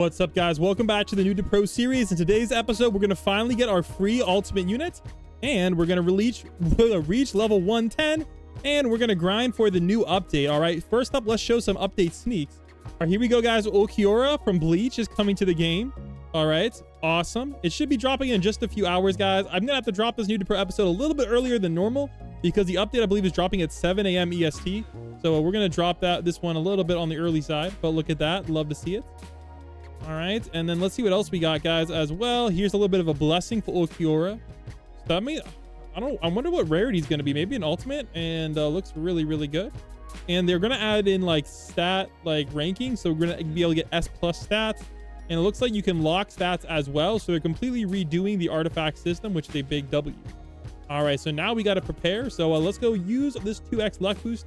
What's up, guys? Welcome back to the Noob to Pro series. In today's episode, we're going to finally get our free ultimate unit, and we're going to reach level 110, and we're going to grind for the new update. All right, first up, let's show some update sneaks. All right, here we go, guys. Ulquiorra from Bleach is coming to the game. All right, awesome. It should be dropping in just a few hours, guys. I'm going to have to drop this Noob to Pro episode a little bit earlier than normal because the update, I believe, is dropping at 7 a.m. EST. So we're going to drop this one a little bit on the early side, but look at that. Love to see it. All right, and then let's see what else we got, guys, as well. Here's a little bit of a blessing for Ulquiorra. So I mean, I wonder what rarity is going to be. Maybe an ultimate, and looks really, really good. And they're going to add in like stat ranking, so we're going to be able to get S+ stats. And it looks like you can lock stats as well. So they're completely redoing the artifact system, which is a big W. All right, so now we got to prepare. So let's go use this 2x luck boost.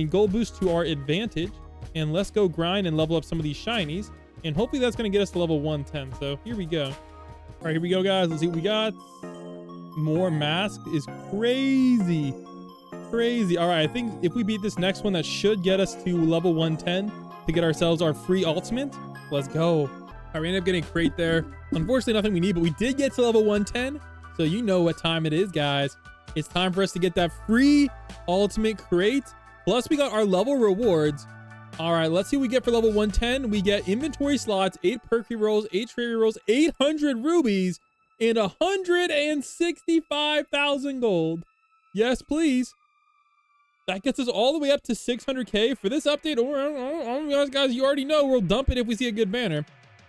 Gold boost to our advantage, and let's go grind and level up some of these shinies. And hopefully that's going to get us to level 110. So here we go. All right, here we go, guys. Let's see what we got. More mask is crazy. Crazy. All right, I think if we beat this next one, that should get us to level 110 to get ourselves our free ultimate. Let's go. All right, we ended up getting a crate there. Unfortunately, nothing we need, but we did get to level 110. So you know what time it is, guys. It's time for us to get that free ultimate crate. Plus, we got our level rewards. All right, let's see what we get for level 110. We get inventory slots, 8 perk rerolls, 8 trade rerolls, 800 rubies, and 165,000 gold. Yes, please. That gets us all the way up to 600k for this update. Or, guys, you already know we'll dump it if we see a good banner.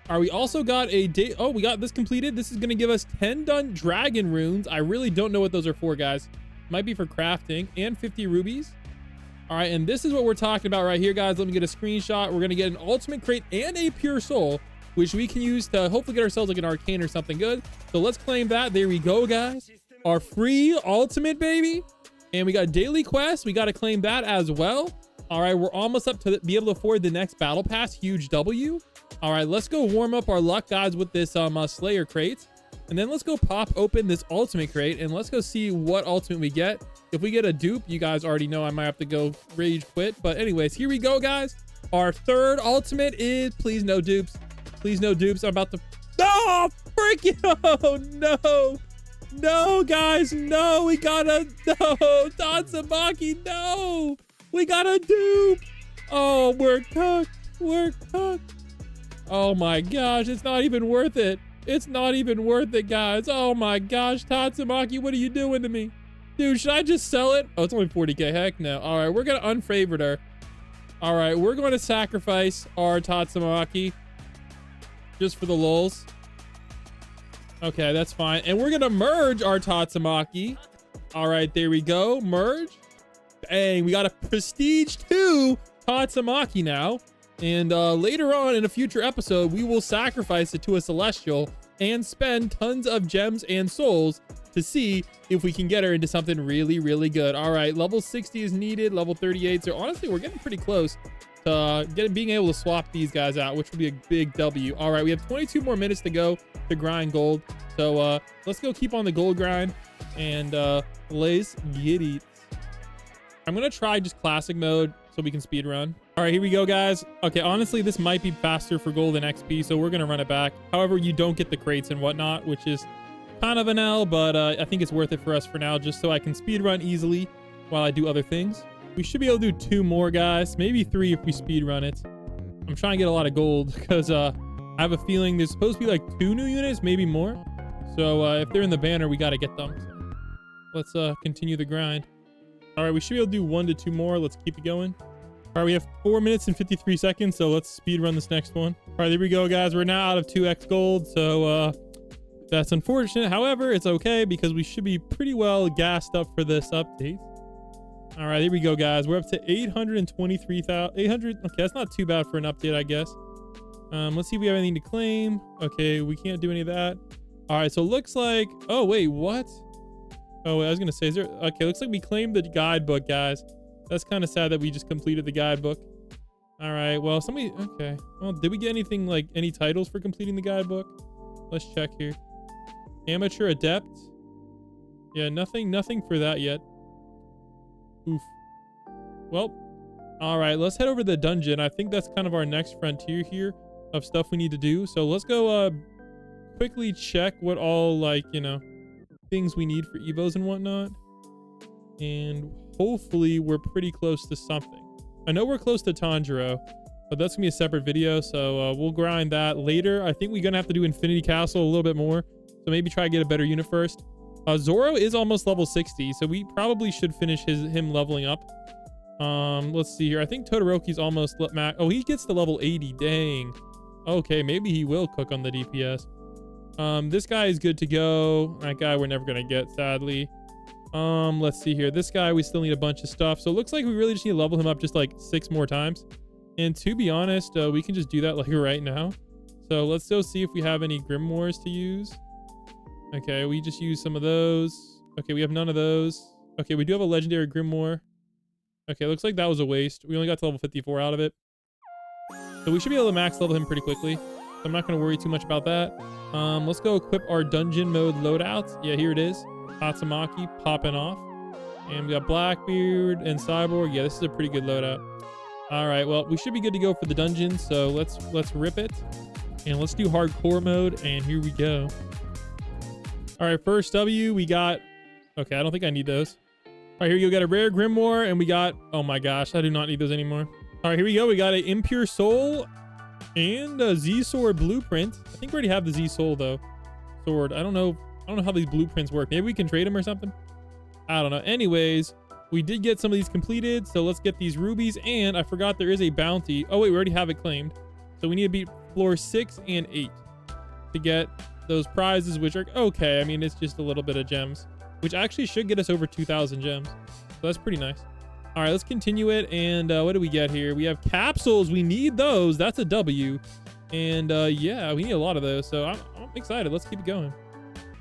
All right, we also got a day. Oh, we got this completed. This is going to give us 10 done dragon runes. I really don't know what those are for, guys. Might be for crafting, and 50 rubies. All right, and this is what we're talking about right here, guys. Let me get a screenshot. We're going to get an ultimate crate and a pure soul, which we can use to hopefully get ourselves like an arcane or something good. So let's claim that. There we go, guys. Our free ultimate, baby. And we got daily quests. We got to claim that as well. All right, we're almost up to be able to afford the next battle pass. Huge W. All right, let's go warm up our luck, guys, with this Slayer crate. And then let's go pop open this ultimate crate, and let's go see what ultimate we get. If we get a dupe, you guys already know I might have to go rage quit. But anyways, here we go, guys. Our third ultimate is, please no dupes. Please no dupes. I'm about to, oh, freaking, oh, no. No, guys, no, we got a, no, Tatsumaki, no. We got a dupe. Oh, we're cooked. We're cooked. Oh my gosh, it's not even worth it. It's not even worth it, guys. Oh my gosh, Tatsumaki, what are you doing to me? Dude, should I just sell it? Oh, it's only 40k. Heck no. All right, we're going to unfavorite her. All right, we're going to sacrifice our Tatsumaki just for the lulz. Okay, that's fine. And we're going to merge our Tatsumaki. All right, there we go. Merge. Bang, we got a Prestige 2 Tatsumaki now. And later on in a future episode, we will sacrifice it to a celestial and spend tons of gems and souls to see if we can get her into something really, really good. All right, level 60 is needed, level 38. So honestly, we're getting pretty close to being able to swap these guys out, which would be a big W. All right, we have 22 more minutes to go to grind gold. So let's go keep on the gold grind and let's get it. I'm going to try just classic mode so we can speed run. All right, here we go, guys. Okay, honestly, this might be faster for gold and XP, so we're going to run it back. However, you don't get the crates and whatnot, which is kind of an L, but I think it's worth it for us for now, just so I can speed run easily while I do other things. We should be able to do 2 more, guys. Maybe 3 if we speed run it. I'm trying to get a lot of gold because I have a feeling there's supposed to be like 2 new units, maybe more. So if they're in the banner, we got to get them. So let's continue the grind. All right, we should be able to do 1 to 2 more. Let's keep it going. All right, we have 4 minutes and 53 seconds, so let's speed run this next one. All right, there we go, guys. We're now out of 2x gold, so that's unfortunate. However, it's okay because we should be pretty well gassed up for this update. All right, here we go, guys. We're up to 823,000. 800. Okay, that's not too bad for an update, I guess. Let's see if we have anything to claim. Okay, we can't do any of that. All right, so it looks like, oh, wait, what? Oh, wait, I was going to say, is there, okay, looks like we claimed the guidebook, guys. That's kind of sad that we just completed the guidebook. All right, well, somebody, okay. Well, did we get anything, like any titles for completing the guidebook? Let's check here. Amateur adept. Yeah, nothing for that yet. Oof. Well, all right, let's head over to the dungeon. I think that's kind of our next frontier here. of stuff we need to do. So let's go quickly check what all, like, you know, things we need for evos and whatnot. And hopefully we're pretty close to something. I know we're close to Tanjiro, but that's gonna be a separate video, so we'll grind that later. I think we're gonna have to do Infinity Castle a little bit more, so maybe try to get a better unit first. Zoro is almost level 60, so we probably should finish him leveling up. Let's see here. I think Todoroki's almost max. Oh, he gets to level 80. Dang. Okay, maybe he will cook on the DPS. This guy is good to go. That guy we're never gonna get, sadly. Let's see here. This guy, we still need a bunch of stuff. So it looks like we really just need to level him up just like 6 more times. And to be honest, we can just do that like right now. So let's go see if we have any Grimoires to use. Okay, we just use some of those. Okay, we have none of those. Okay, we do have a legendary Grimoire. Okay, looks like that was a waste. We only got to level 54 out of it. So we should be able to max level him pretty quickly. So I'm not going to worry too much about that. Let's go equip our dungeon mode loadouts. Yeah, here it is. Tatsumaki popping off. And we got Blackbeard and Cyborg. Yeah, this is a pretty good loadout. All right, well, we should be good to go for the dungeon. So let's rip it. And let's do hardcore mode. And here we go. All right, first W, we got... Okay, I don't think I need those. All right, here we go. We got a rare Grimoire, and we got... Oh my gosh, I do not need those anymore. All right, here we go. We got an Impure Soul and a Z-Sword Blueprint. I think we already have the Z-Soul, though. Sword. I don't know how these blueprints work. Maybe we can trade them or something? I don't know. Anyways, we did get some of these completed, so let's get these rubies. And I forgot there is a bounty. Oh, wait, we already have it claimed. So we need to beat floor 6 and 8 to get those prizes, which are okay. I mean, it's just a little bit of gems, which actually should get us over 2,000 gems. So that's pretty nice. All right, let's continue it. And what do we get here? We have capsules. We need those. That's a W. And yeah, we need a lot of those. So I'm excited. Let's keep it going.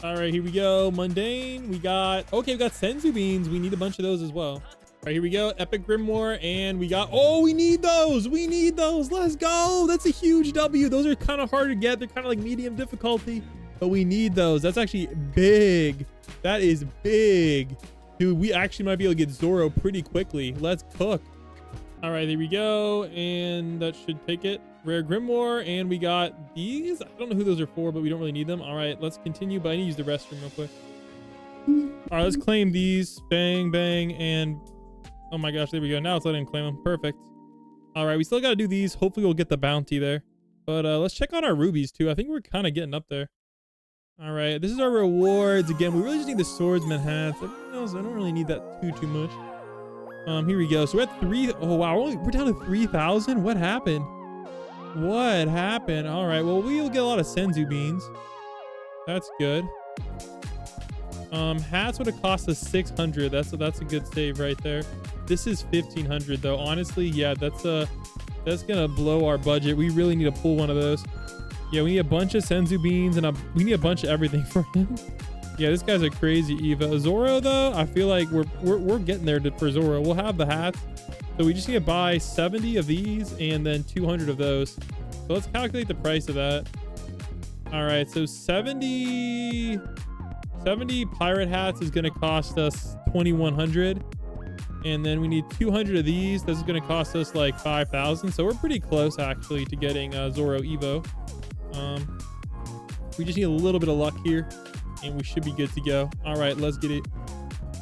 All right, here we go. Mundane. We got Senzu beans. We need a bunch of those as well. All right, here we go. Epic Grimoire. And we got, oh, we need those. We need those. Let's go. That's a huge W. Those are kind of hard to get. They're kind of like medium difficulty, but we need those. That's actually big. That is big. Dude, we actually might be able to get Zoro pretty quickly. Let's cook. All right, there we go. And that should take it. Rare Grimoire. And we got these. I don't know who those are for, but we don't really need them. All right, let's continue. But I need to use the restroom real quick. All right, let's claim these. Bang, bang. And oh my gosh, there we go. Now it's letting him claim them. Perfect. All right, we still got to do these. Hopefully we'll get the bounty there. But let's check on our rubies too. I think we're kind of getting up there. All right, this is our rewards. Again, we really just need the swordsman hats. Everything else, I don't really need that too much. Here we go. So we're at 3. Oh wow, we're down to 3,000. What happened? What happened? All right, well, we'll get a lot of Senzu beans. That's good. Hats would have cost us 600. That's a good save right there. This is 1,500 though. Honestly, yeah, that's gonna blow our budget. We really need to pull one of those. Yeah, we need a bunch of Senzu beans and we need a bunch of everything for him. Yeah, this guy's a crazy Eva. Zoro though, I feel like we're getting there for Zoro. We'll have the hats. So we just need to buy 70 of these and then 200 of those. So let's calculate the price of that. All right, so 70 pirate hats is going to cost us 2,100. And then we need 200 of these. This is going to cost us like 5,000. So we're pretty close actually to getting Zoro Evo. We just need a little bit of luck here and we should be good to go. All right, let's get it.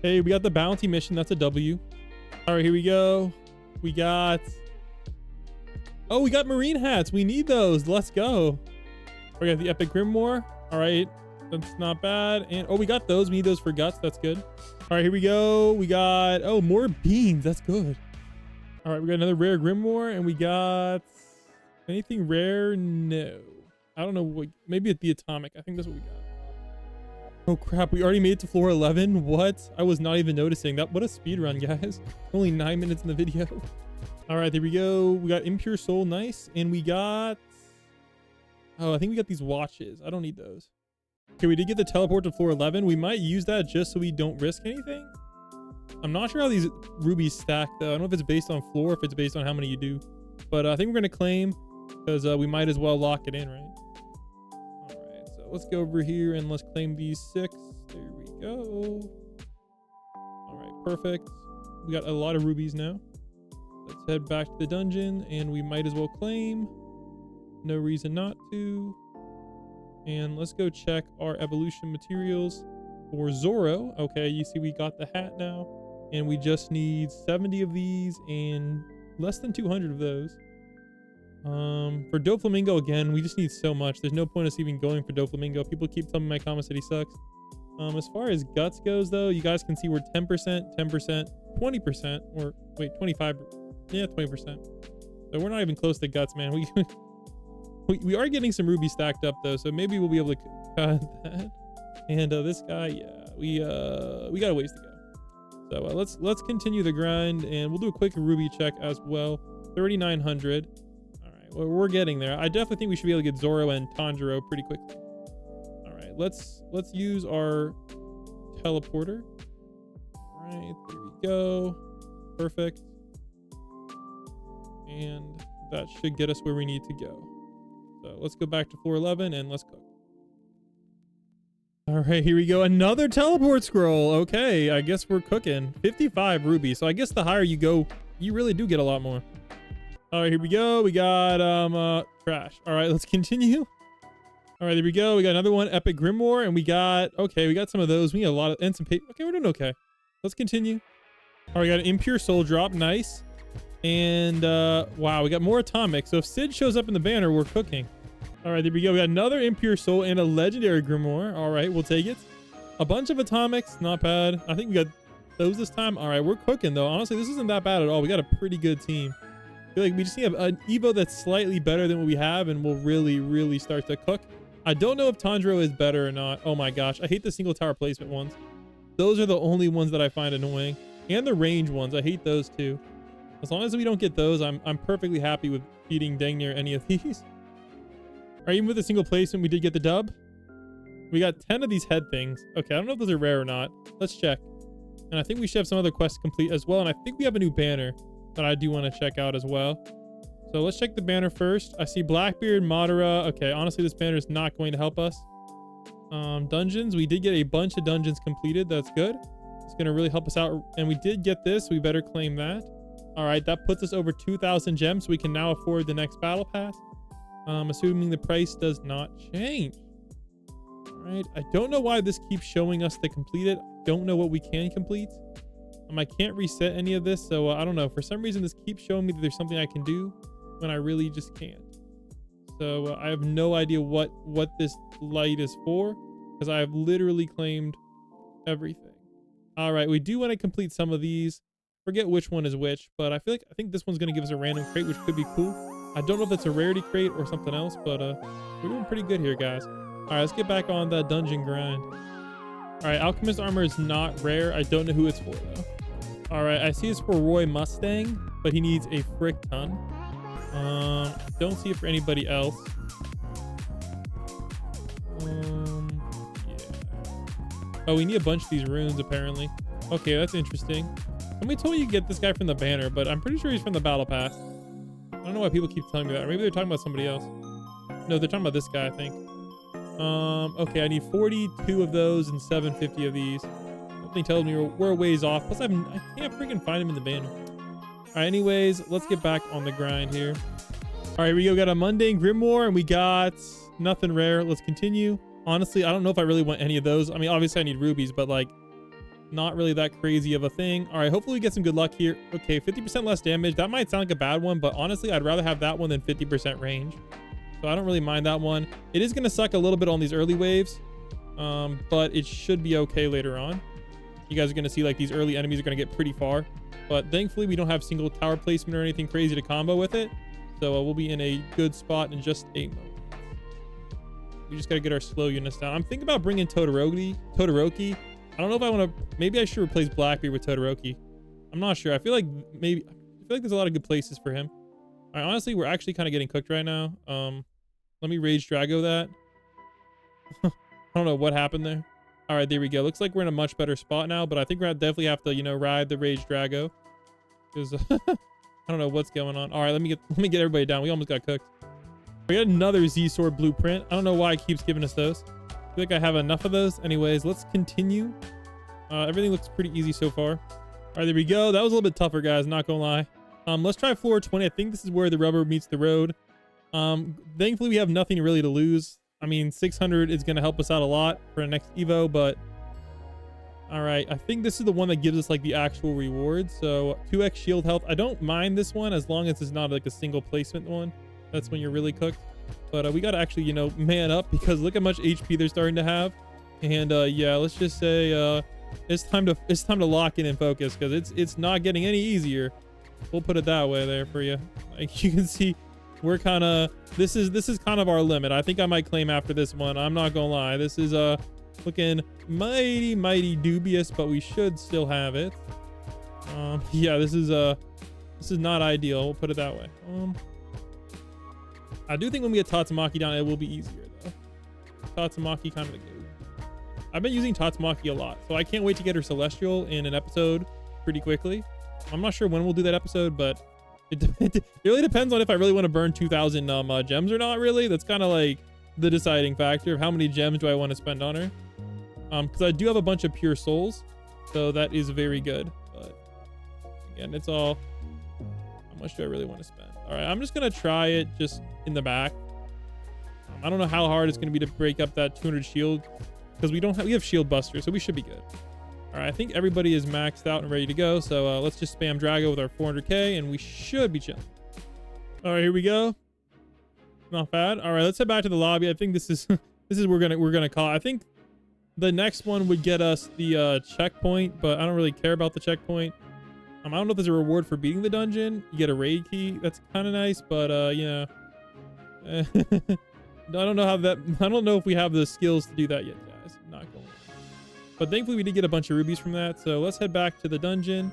Hey, we got the bounty mission. That's a W. All right, here we go. We got marine hats. We need those. Let's go. We got the epic grimoire. All right, that's not bad. And we got those. We need those for guts. That's good. All right, here we go. We got more beans. That's good. All right, we got another rare grimoire, and we got anything rare? No, I don't know. Maybe at the atomic. I think that's what we got. Oh crap, we already made it to floor 11. What? I was not even noticing that. What a speed run, guys. Only 9 minutes in the video. All right, there we go. We got impure soul. Nice. And we got I think we got these watches. I don't need those. Okay, we did get the teleport to floor 11. We might use that just so we don't risk anything. I'm not sure how these rubies stack though. I don't know if it's based on floor or if it's based on how many you do, but I think we're gonna claim because we might as well lock it in, right? Let's go over here and let's claim these 6. There we go. All right, perfect. We got a lot of rubies now. Let's head back to the dungeon and we might as well claim. No reason not to. And let's go check our evolution materials for Zoro. Okay, you see we got the hat now. And we just need 70 of these and less than 200 of those. For Doflamingo, again, we just need so much. There's no point us even going for Doflamingo. People keep telling me in my comments that he sucks. As far as guts goes, though, you guys can see we're 10%, 10%, 20%, or wait, 25. Yeah, 20%. So we're not even close to guts, man. We are getting some rubies stacked up though, so maybe we'll be able to cut that. And this guy, yeah, we got a ways to go. So let's continue the grind, and we'll do a quick ruby check as well. 3,900. All right, well, we're getting there. I definitely think we should be able to get Zoro and Tanjiro pretty quickly. All right, let's use our teleporter. All right, there we go. Perfect. And that should get us where we need to go. So let's go back to floor 11 and let's cook. All right, here we go. Another teleport scroll. Okay, I guess we're cooking. 55 rubies. So I guess the higher you go, you really do get a lot more. All right, here we go. We got trash. All right, let's continue. All right, there we go. We got another one, Epic Grimoire, and we got some of those. We got a lot of, and some paper. Okay, we're doing okay. Let's continue. All right, we got an Impure Soul drop. Nice. And wow, we got more atomic. So if Sid shows up in the banner, we're cooking. All right, there we go. We got another Impure Soul and a legendary Grimoire. All right, we'll take it. A bunch of atomics, not bad. I think we got those this time. All right, we're cooking though. Honestly, this isn't that bad at all. We got a pretty good team. I feel like we just need an Evo that's slightly better than what we have, and we'll really start to cook. I don't know if Tanjiro is better or not. Oh my gosh, I hate the single tower placement ones. Those are the only ones that I find annoying, and the range ones. I hate those too. As long as we don't get those, I'm perfectly happy with beating dang near any of these. All right, even with a single placement, we did get the dub. We got 10 of these head things. Okay, I don't know if those are rare or not. Let's check. And I think we should have some other quests complete as well. And I think we have a new banner that I do want to check out as well. So let's check the banner first. I see Blackbeard, Madara. Okay, honestly, this banner is not going to help us. Dungeons. We did get a bunch of dungeons completed. That's good. It's going to really help us out. And we did get this. We better claim that. All right, that puts us over 2,000 gems. So we can now afford the next battle pass. Assuming the price does not change. All right, I don't know why this keeps showing us to complete it. Don't know what we can complete. I can't reset any of this, so I don't know. For some reason, this keeps showing me that there's something I can do when I really just can't. So I have no idea what this light is for, because I have literally claimed everything. All right, we do want to complete some of these. Forget which one is which, but I think this one's going to give us a random crate, which could be cool. I don't know if that's a rarity crate or something else, but we're doing pretty good here, guys. All right, let's get back on the dungeon grind. All right, Alchemist armor is not rare. I don't know who it's for though. All right, I see it's for Roy Mustang, but he needs a frick ton. Don't see it for anybody else. Yeah. Oh, we need a bunch of these runes apparently. Okay, that's interesting. Somebody told me you get this guy from the banner, but I'm pretty sure he's from the battle pass. I don't know why people keep telling me that. Or maybe they're talking about somebody else. No, they're talking about this guy, I think. Okay, I need 42 of those and 750 of these. Something tells me we're a ways off. Plus, I can't freaking find him in the banner. All right, anyways, let's get back on the grind here. All right, here we go. Got a mundane grimoire, and we got nothing rare. Let's continue. Honestly, I don't know if I really want any of those. I mean, obviously, I need rubies, but like, not really that crazy of a thing. All right, hopefully we get some good luck here. Okay, 50% less damage. That might sound like a bad one, but honestly, I'd rather have that one than 50% range. So I don't really mind that one. It is going to suck a little bit on these early waves, but it should be okay later on. You guys are going to see like these early enemies are going to get pretty far, but thankfully we don't have single tower placement or anything crazy to combo with it. So we'll be in a good spot in just a moment. We just got to get our slow units down. I'm thinking about bringing Todoroki. I don't know if I want to, maybe I should replace Blackbeard with Todoroki. I'm not sure. I feel like there's a lot of good places for him. All right, honestly, we're actually kind of getting cooked right now. Let me Rage Drago that. I don't know what happened there. All right, there we go. Looks like we're in a much better spot now, but I think we're gonna definitely have to, you know, ride the Rage Drago. Because I don't know what's going on. All right, let me get everybody down. We almost got cooked. We got another Z-Sword blueprint. I don't know why it keeps giving us those. I feel like I have enough of those. Anyways, let's continue. Everything looks pretty easy so far. All right, there we go. That was a little bit tougher, guys. Not gonna lie. Let's try floor 20. I think this is where the rubber meets the road. Thankfully we have nothing really to lose. I mean, 600 is going to help us out a lot for the next Evo, but all right, I think this is the one that gives us like the actual reward. So 2x shield health. I don't mind this one as long as it's not like a single placement one. That's when you're really cooked. But we got to actually, you know, man up because look how much HP they're starting to have. And yeah, let's just say it's time to lock in and focus because it's not getting any easier. We'll put it that way there for you. Like you can see, we're kind of this is kind of our limit. I think I might claim after this one. I'm not gonna lie. This is looking mighty dubious, but we should still have it. Yeah, this is not ideal. We'll put it that way. I do think when we get Tatsumaki down, it will be easier though. Tatsumaki kind of the go. I've been using Tatsumaki a lot, so I can't wait to get her Celestial in an episode pretty quickly. I'm not sure when we'll do that episode, but it really depends on if I really want to burn 2,000 gems or not. Really, that's kind of like the deciding factor of how many gems do I want to spend on her. Because I do have a bunch of pure souls, so that is very good. But again, it's all how much do I really want to spend. All right, I'm just gonna try it just in the back. I don't know how hard it's gonna be to break up that 200 shield because we have shield buster, so we should be good. All right, I think everybody is maxed out and ready to go. So let's just spam Drago with our 400k and we should be chilling. All right, here we go. Not bad. All right, let's head back to the lobby. I think this is we're gonna call. I think the next one would get us the checkpoint, but I don't really care about the checkpoint. I don't know if there's a reward for beating the dungeon. You get a raid key. That's kind of nice, but you know, I don't know if we have the skills to do that yet, guys. I'm not going. But thankfully we did get a bunch of rubies from that. So let's head back to the dungeon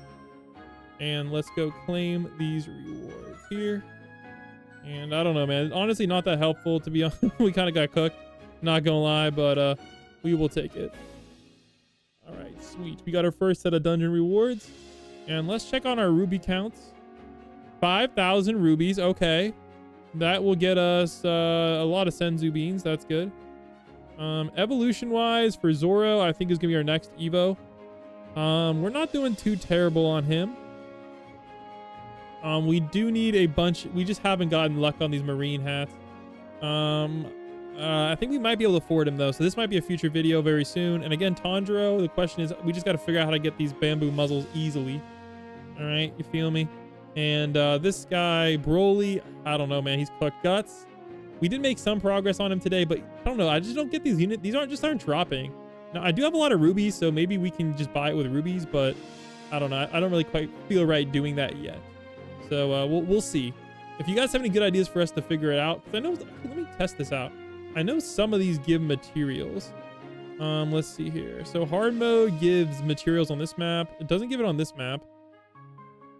and let's go claim these rewards here. And I don't know, man. Honestly, not that helpful to be honest. We kind of got cooked. Not gonna lie, but we will take it. All right, sweet. We got our first set of dungeon rewards. And let's check on our ruby counts. 5,000 rubies. Okay. That will get us a lot of Senzu beans. That's good. Evolution wise for Zoro, I think is gonna be our next Evo. We're not doing too terrible on him. We do need a bunch. We just haven't gotten luck on these marine hats. I think we might be able to afford him though. So this might be a future video very soon. And again, Tanjiro, the question is, we just got to figure out how to get these bamboo muzzles easily. All right, you feel me? And this guy, Broly, I don't know, man. He's cooked. Guts. We did make some progress on him today, but I don't know. I just don't get these units. These aren't dropping. Now, I do have a lot of rubies, so maybe we can just buy it with rubies, but I don't know. I don't really quite feel right doing that yet. So we'll see. If you guys have any good ideas for us to figure it out, because I know, let me test this out. I know some of these give materials. Let's see here. So hard mode gives materials on this map. It doesn't give it on this map.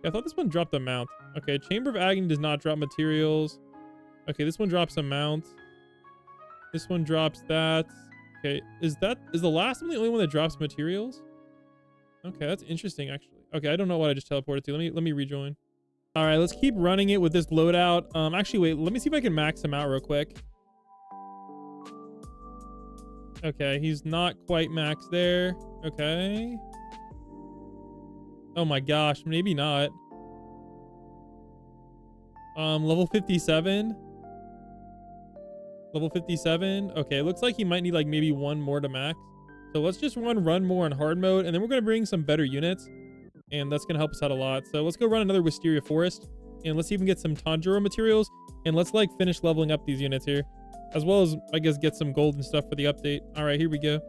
I thought this one dropped a mount. Okay, Chamber of Agony does not drop materials. Okay, this one drops a mount. This one drops that. Okay, is the last one the only one that drops materials? Okay, that's interesting actually. Okay, I don't know what I just teleported to. Let me rejoin. All right, let's keep running it with this loadout. Actually, wait, let me see if I can max him out real quick. Okay, he's not quite max there. Okay. Oh my gosh, maybe not. Level 57. Level 57. Okay, looks like he might need like maybe one more to max. So let's just run more on hard mode, and then we're gonna bring some better units, and that's gonna help us out a lot. So let's go run another Wisteria Forest, and let's even get some Tanjiro materials, and let's like finish leveling up these units here, as well as I guess get some gold and stuff for the update. All right, here we go.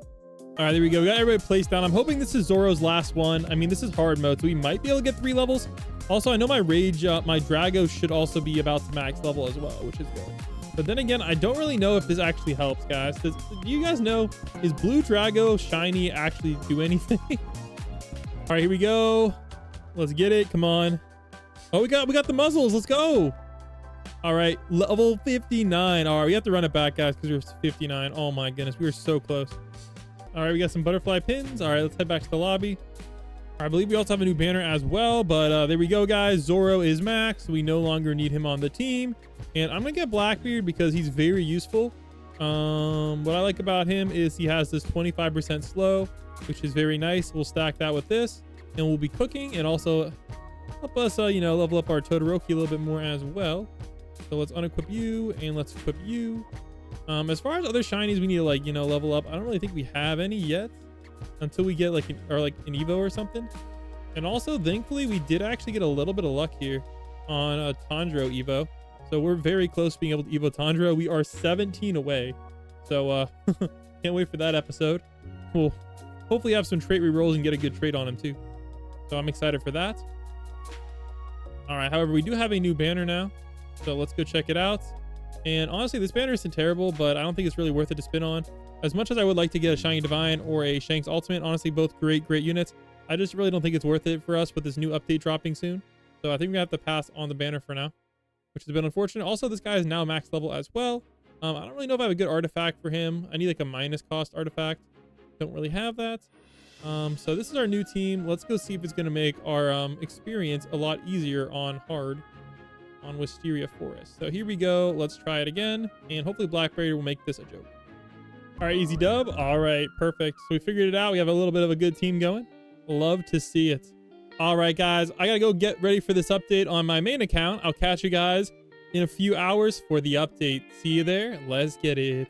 All right, there we go. We got everybody placed down. I'm hoping this is Zoro's last one. I mean, this is hard mode, so we might be able to get 3 levels. Also, I know my rage, my Drago should also be about to max level as well, which is good. But then again, I don't really know if this actually helps, guys. Do you guys know, is Blue Drago Shiny actually do anything? All right, here we go. Let's get it. Come on. Oh, we got the muzzles. Let's go. All right, level 59. All right, we have to run it back, guys, because we were 59. Oh my goodness, we were so close. All right, we got some butterfly pins. All right, let's head back to the lobby. I believe we also have a new banner as well, but there we go, guys. Zoro is max. We no longer need him on the team. And I'm gonna get Blackbeard because he's very useful. What I like about him is he has this 25% slow, which is very nice. We'll stack that with this, and we'll be cooking and also help us, you know, level up our Todoroki a little bit more as well. So let's unequip you and let's equip you. As far as other shinies we need to like, you know, level up, I don't really think we have any yet until we get like an Evo or something. And also, thankfully, we did actually get a little bit of luck here on a Tandro Evo. So we're very close to being able to Evo Tandro. We are 17 away. So can't wait for that episode. We'll hopefully have some trait rerolls and get a good trait on him too. So I'm excited for that. All right, however, we do have a new banner now. So let's go check it out. And honestly, this banner isn't terrible, but I don't think it's really worth it to spin on. As much as I would like to get a Shiny Divine or a Shanks Ultimate, honestly, both great units. I just really don't think it's worth it for us with this new update dropping soon. So I think we have to pass on the banner for now, which has been unfortunate. Also, this guy is now max level as well. I don't really know if I have a good artifact for him. I need like a minus cost artifact. Don't really have that. So this is our new team. Let's go see if it's going to make our experience a lot easier on hard on Wisteria Forest. So here we go. Let's try it again. And hopefully Blackberry will make this a joke. All right, easy dub. All right, perfect. So we figured it out. We have a little bit of a good team going. Love to see it. All right, guys, I got to go get ready for this update on my main account. I'll catch you guys in a few hours for the update. See you there. Let's get it.